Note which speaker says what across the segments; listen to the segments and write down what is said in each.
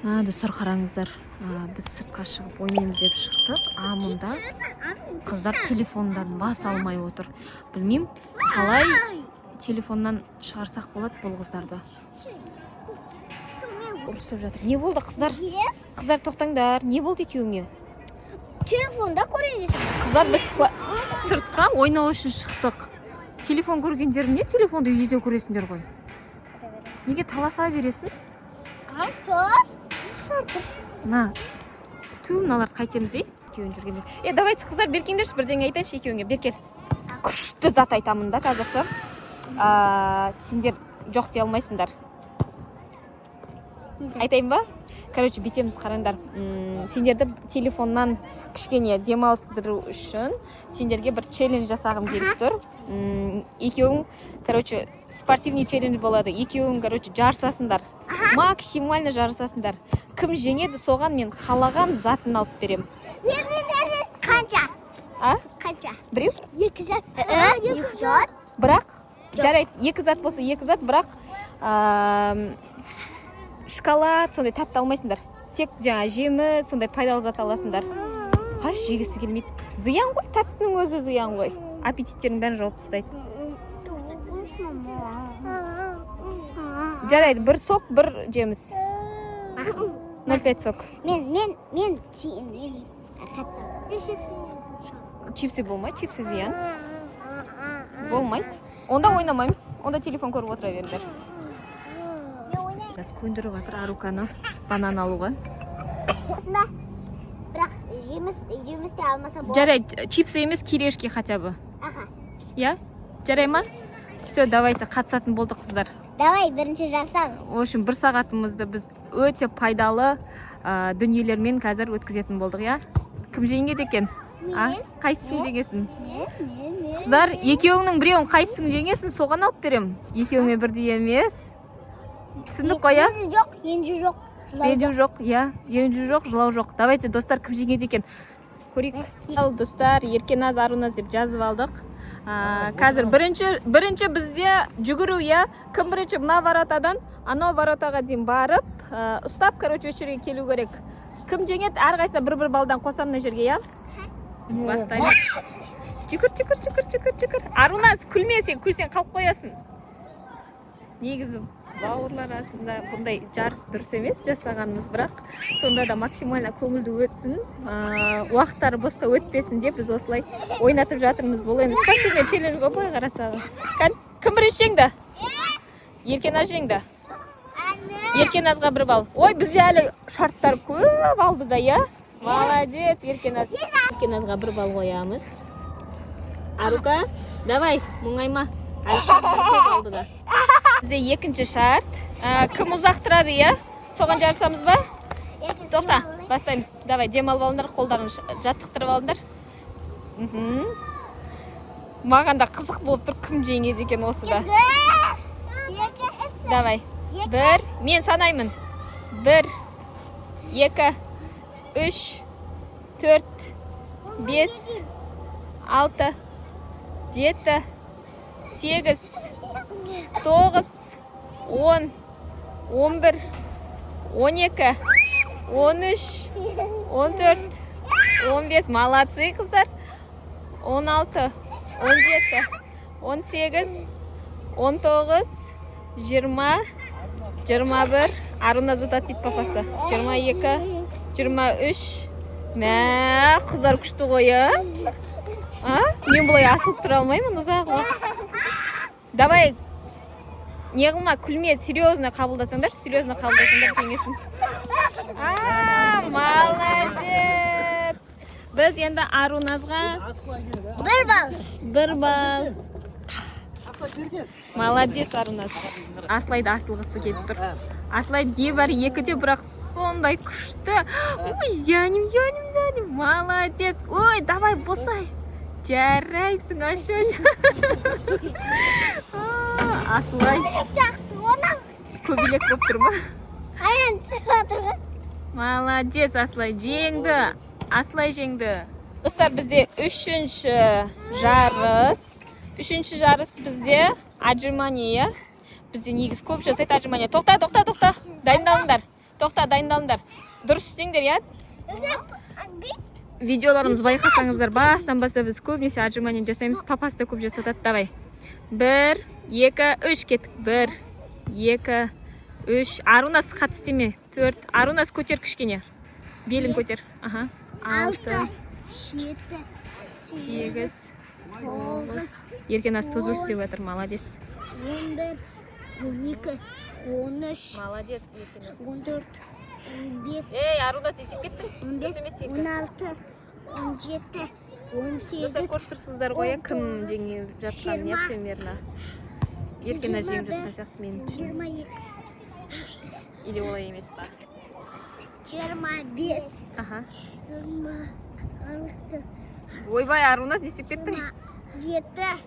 Speaker 1: Достар, қараңыздар, біз сыртқа шығып ойнаймыз деп шықтық. Мұнда қыздар телефондан бас алмай отыр. Білмеймін, қалай телефоннан шығарсақ болады бұл қыздарды. Ұрысып жатыр. Не болды, қыздар? Қыздар, тоқтаңдар. Не болды екеуіңе?
Speaker 2: Телефонда көрейін.
Speaker 1: Қыздар, біз сыртқа ойнау үшін шықтық. Телефон көргендер не? Телефонды үйде көресіңдер ғой. Неге таласа бересің? На, мыналарды қайтеміз, екеуін жүргенде. Давайте, қыздар, беркеңдерші, бірдеңе айтайыншы екеуіңе. Беркен. Күшті зат айтамын да қазірші. Сендер жоқ дей алмайсыңдар. Айтайын ба? Короче, бетеміз, қараңдар. Сендерді телефоннан кішкене демалыстыру үшін сендерге бір челлендж жасағым келіп тұр. Екеуің, короче, спортивный челлендж болады. Екеуің, короче, жарысасыңдар. Максимально жарысасыңдар. Кім жеңеді, соған мен қалаған затын алып берем.
Speaker 2: Қанша? Қанша?
Speaker 1: Біреу?
Speaker 2: Екі зат. Екі зат.
Speaker 1: Бірақ, жарайды, екі зат болса екі зат, бірақ шоколад, сондай тәтті алмайсыңдар. Тек жаңа жеміс, сондай пайдалы зат аласыңдар. Қаш, жегісі келмейді. Зиян ғой, тәттінің өзі зиян ғой. Аппетиттерін бәрін жауып тастайды. Жарайды, бір сок, бір жеміс. 0,5 сок.
Speaker 2: Мен
Speaker 1: Чипсы болмайды, чипсы зиян. Болмайды. Онда ойнамаймыз. Онда телефон көріп отыра беріңдер. Біз көндіріп жатыр Аруканы банан алуға.
Speaker 2: Осында, бірақ жемісті алмаса болады.
Speaker 1: Жарайды, чипсы емес, кирешки хотя бы. Я? Жарай ма? Все, давайте, қатысатын болды қыздар.
Speaker 2: Давай, бірінші жасамыз.
Speaker 1: В общем, бір сағатымызды біз өте пайдалы дүниелермен қазір өткізетін болдық, я? Кім жеңеді екен? Қайсысын жеңесің? Қыздар, екеуіңнің біреуін қайсысын жеңесің, соған алып берем. Екеуіңе бірдей емес. Түсіндік қой, я?
Speaker 2: Енжу жоқ.
Speaker 1: Енжу жоқ, я. Енжу жоқ, жылау жоқ. Давайте, достар, кім жеңеді екен? Көрейік. Ал, достар, Еркеназ, Аруназ деп жазып алдық. Қазір бірінші бізде жүгіру, я? Кім бірінші мына воротадан, анау воротаға дейін барып, ұстап, короче, өшірге келу керек. Кім жеңеді? Әрқайсына бір-бір балдан қосам мына жерге, я? Бастаймыз. Жүгір. Аруназ, күлме, сен күлсең қалып қоясың. Негізі бауырлар арасында бұндай жарыс дұрыс емес жасағанымыз, бірақ сонда да максимально көңілді өтсін, уақыттары босқа өтпесін деп біз осылай ойнатып жатырмыз. Бұл енді спортивный челлендж ғой, былай қарасаң. Кім бірінші жеңді? Еркеназ жеңді. Еркеназға бір балл. Ой, бізде әлі шарттар көп алды да, я? Молодец, Еркеназ. Еркеназға бір балл қоямыз. Арука, давай, мұңайма. Әлі шарттар көп алды да. Бізде екінші шарт. Кім ұзақ тұрады, я? Соған жарысамыз ба? Тоқта, бастаймыз. Давай, дем алып алыңдар, қолдарын жаттықтырып алыңдар. Маған да қызық болып тұр, кім жеңеді екен осы да. Давай. Бір, мен санаймын. 1, 2, 3, 4, 5, 6, 7, 8, 9, 10, 11, 12, 13, 14, 15. Молодцы, қыздар. 16, 17, 18, 19, 20, 21. Аруназ ұтатит папасы. 22, 23. Мә, қыздар күшті қойы. Мен бұлай асылып тұра алмаймын ұзақ уақыт. Давай, не қылма, күлме, серьезно қабылдасаңдар, жеңесің. Молодец! Біз енді Аруназға бір балл. Молодец, Аруназ. Аслайды асылғысы келіп тұр. Аслай дебар екіде, бірақ сондай күшті. Ой, зяним. Молодец. Ой, давай, босай. Жарайсың, ашаш. Аслай. Көбелек болып тұр ма? Молодец, Аслай. Жеңді. Аслай жеңді. Достар, бізде үшінші жарыс бізде отжимание. Бізде негіз көп жасайды отжимание. Тоқта. Дайындалыңдар. Тоқта, дайындалыңдар. Дұрыс істеңдер, я? Видеоларымыз байқасаңыздар, бастан бастап біз көбінесе отжимание жасаймыз. Папасы да көп жасатады. Давай. 1, 2, 3 кеттік. 1, 2, 3. Арунас қатты істеме. 4. Арунас көтер кішкене. Белін көтер. Аха. 6,
Speaker 2: 7,
Speaker 1: 8, 9. Еркенас тұзу істеп жатыр. Молодец.
Speaker 2: 11, 12, 13.
Speaker 1: Молодец, Еркенас.
Speaker 2: 14, 15,
Speaker 1: Ей, Арунас есеп кеттің?
Speaker 2: 15, 16, 17, 18.
Speaker 1: Достар көріп тұрсыздар ғой, кім жеңіп жатқанын, я примерно. Еркенас жеңіп жатқан сияқты мен үшін.
Speaker 2: 22,
Speaker 1: Или олай емес па?
Speaker 2: 25,
Speaker 1: Аха.
Speaker 2: 26,
Speaker 1: Ойбай, Арунас не істеп кеттің?
Speaker 2: 27,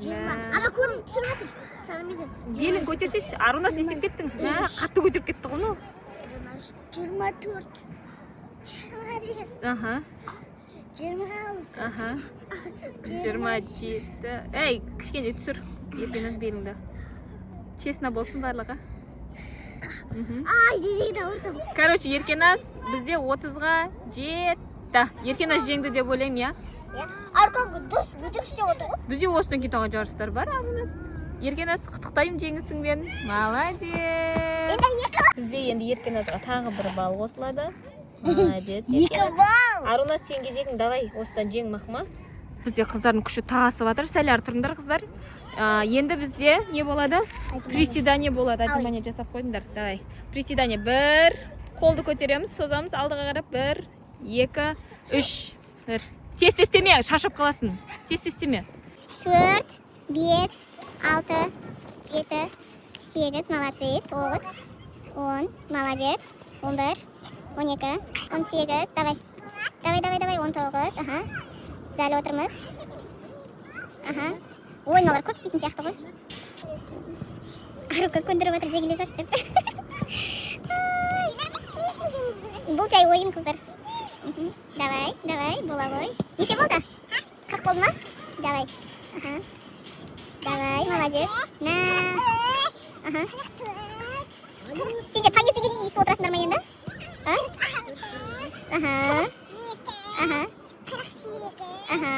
Speaker 2: 20. Ана көрініп түсіріп отыр. Санамайды.
Speaker 1: Белін көтерсеші, Арунас не істеп кеттің? Қатты көтеріп кетті ғой, ну.
Speaker 2: 24, 25,
Speaker 1: Аха.
Speaker 2: 26,
Speaker 1: Аха. 27. Ей, кішкене түсір. Еркенас беліңді. Честно болсын барлығы.
Speaker 2: Ай, дейді ортам.
Speaker 1: Короче, Еркенас бізде 30-ға жетті. Еркенас жеңді деп ойлаймын, я?
Speaker 2: Арқаңғы дұрыс өтірік істеп отыр ғой.
Speaker 1: Бізде осыдан кейін тағы жарыстар бар, Арунас. Еркенас, құттықтаймын жеңісіңмен. Молодец. Бізде енді Еркенасға тағы бір балл қосылады. Молодец.
Speaker 2: 2 балл.
Speaker 1: Арунас, сен кезегің, давай, осыдан жең мақма. Бізде қыздардың күші тасып жатыр. Сәл артырыңдар, қыздар. Енді бізде не болады? Приседание болады. Отжимание жасап қойдыңдар. Давай. Приседание. 1. Қолды көтереміз, созамыз. Алдыға қарап. 1, 2, 3. 1. Тез істеме, шашып қаласың. Тез істеме.
Speaker 2: 4, 5, 6, 7, 8, молодец. 9, 10, молодец. 11, 12, 18, давай. Давай, 19, аха. Зәлі отырмыз. Аха. Ойыналар көп істейтін сияқты ғой. Арука көндіріп отыр, жегіле саш деп. Бұл жай ойын, қыздар. Давай, бола ғой. Неше болды? 40 болды ма? Давай. Аха. Давай, молодец. На. Аха. Сендер таңертеңге дейін иісіп отырасыңдар ма енді? Аха. Аха. Аха.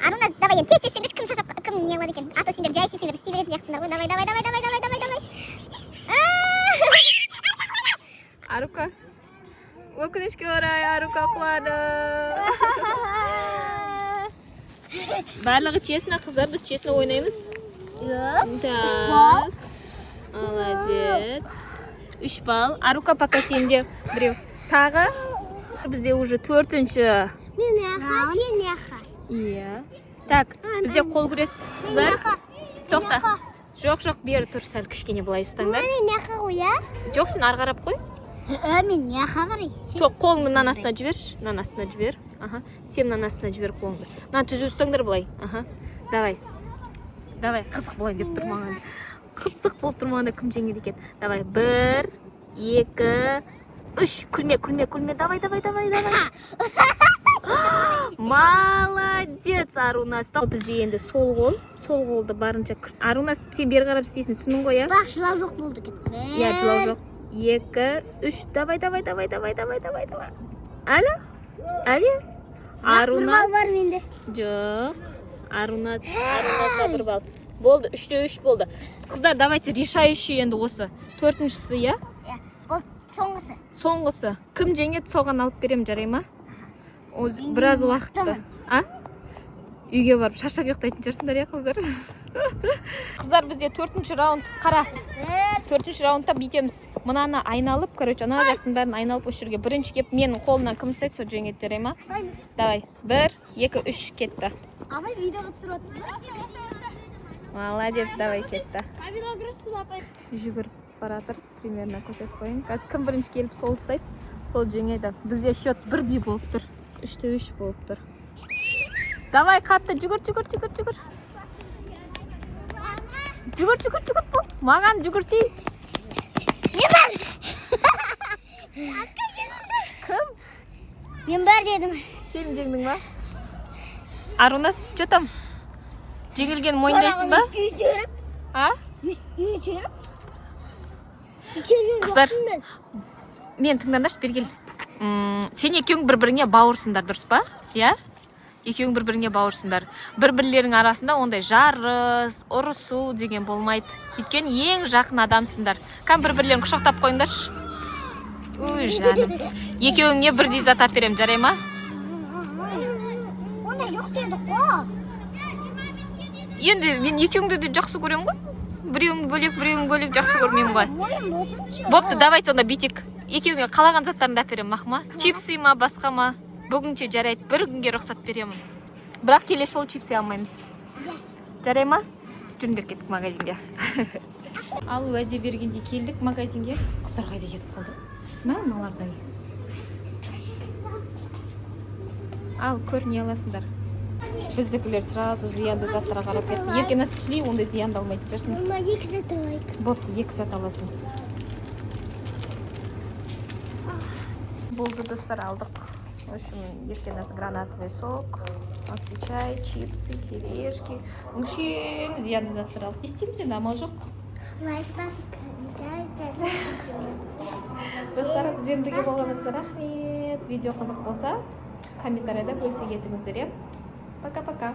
Speaker 2: Арунас, давай енді тез істеңдерші, кім шашап, кім не болады екен? А то сендер жай істесеңдер, істей беретін сияқтысыңдар ғой. Давай.
Speaker 1: Арука. Өкінішке орай, Арука құлады. Барлығы честно, қыздар, біз честно ойнаймыз. Так. Молодец. 3 балл. Арука пока сенде біреу. Тағы. Бізде уже 4-ші.
Speaker 2: Мен яқа.
Speaker 1: Иә. Так, бізде қол күрес. Қыздар. Тоқта. Жоқ, бері тұр, сәл кішкене былай ұстаңдар.
Speaker 2: Мен яқа ғой, я?
Speaker 1: Жоқ, сен ары қарап қой.
Speaker 2: Мен яқа қарай.
Speaker 1: Қолыңды мынан астына жіберші. Мынан астына жібер. Аха. Сен мынан астына жібер қолыңды. Мына түзу ұстаңдар былай. Аха. Давай, қызық болайын деп тұрмаған. Қызық болып тұрмағанда кім жеңеді екен. Давай, 1, 2, 3. Күлме. Давай. Молодец, Арунас. Бізде енді сол қолды барынша. Арунас, сен бері қарап істейсің, түсінің ғой, я?
Speaker 2: Бақ, жылау жоқ болды екен.
Speaker 1: Я, жылау жоқ. 2, 3. Давай. Әлі? Арунас.
Speaker 2: Бар менде.
Speaker 1: Жоқ. Арунасқа 1 балл. Болды, 3-те 3 болды. Қыздар, давайте решающий енді осы. 4-шісі, я?
Speaker 2: Ол
Speaker 1: Соңғысы. Кім жеңеді, соған алып берем, жарай ма? Біраз уақытты. Үйге барып шаршап ұйықтайтын шығарсыңдар, я, қыздар? Қыздар, бізде 4-ші раунд. Қара. 4-ші раундта бүйтеміз. Мынаны айналып, короче, ана жақтың бәрін айналып осы жерге. Бірінші кеп менің қолымнан кім ұстайды, сол жеңеді, жарай ма? Давай. 1, 2, 3 кетті.
Speaker 2: Абай видеоға түсіріп отырсыз ба?
Speaker 1: Молодец, давай кетті. Жүгіріп баратыр, примерно көрсетіп қойын. Қазір кім бірінші келіп сол ұстайды, сол жеңеді. Бізде счет 1-дей болып тұр. 3-те 3 болып тұр. Давай, қатты жүгір. Жүгір бұл. Маған жүгірсей.
Speaker 2: Мен бар.
Speaker 1: Кім?
Speaker 2: Мен бар дедім.
Speaker 1: Сен жеңдің ба? Арунас, что там? Жеңілген мойындайсың ба?
Speaker 2: Үйтеріп.
Speaker 1: А?
Speaker 2: Үйтеріп.
Speaker 1: Қыздар, мен тыңдаңдаршы, бергел. Сен екеуің бір-біріңе бауырсыңдар, дұрыс па? Иә? Екеуің бір-біріңе бауырсыңдар. Бір-бірлерің арасында ондай жарыс, ұрысу деген болмайды. Өйткені ең жақын адамсыңдар. Кәм бір-бірлерін құшақтап қойыңдаршы. Ой, жаным. Екеуіңе бірдей зат алып беремін, жарай ма?
Speaker 2: Онда жоқ деді қой.
Speaker 1: Енді мен екеуіңді де жақсы көремін ғой. Біреуің бөлек жақсы көрмеймін ғой.
Speaker 2: Ойын болсыншы.
Speaker 1: Бопты, давай сонда бүйтек. Екеуіңе қалаған заттарыңды алып беремін, мақма? Чипсы ма, басқа ма? Бүгінше жарайды, бір күнге рұқсат беремін. Бірақ келесі жолы чипсы алмаймыз. Жарай ма? Жүріңдер, кеттік магазинге. Ал уәде бергенде келдік магазинге. Қыздар қайда кетіп қалды? Мыналардай. Ал көр, не аласыңдар? Біздікілер сразу зиянды заттарға қарап кетті. Ерке нас шли, ондай зиянды алмайтын шығарсың.
Speaker 2: Мама, екі зат алайық.
Speaker 1: Бопты, екі зат аласың. Болды, достар, алдық. В общем, ерке нас гранатовый сок, макси чай, чипсы, кирешки. Өңшең зиянды заттар алып. Істейміз, амал жоқ. Достар, бізбен бірге болғаныңызға рахмет. Видео қызық болса, комментарияда бөлісе кетіңіздер. Пока-пока.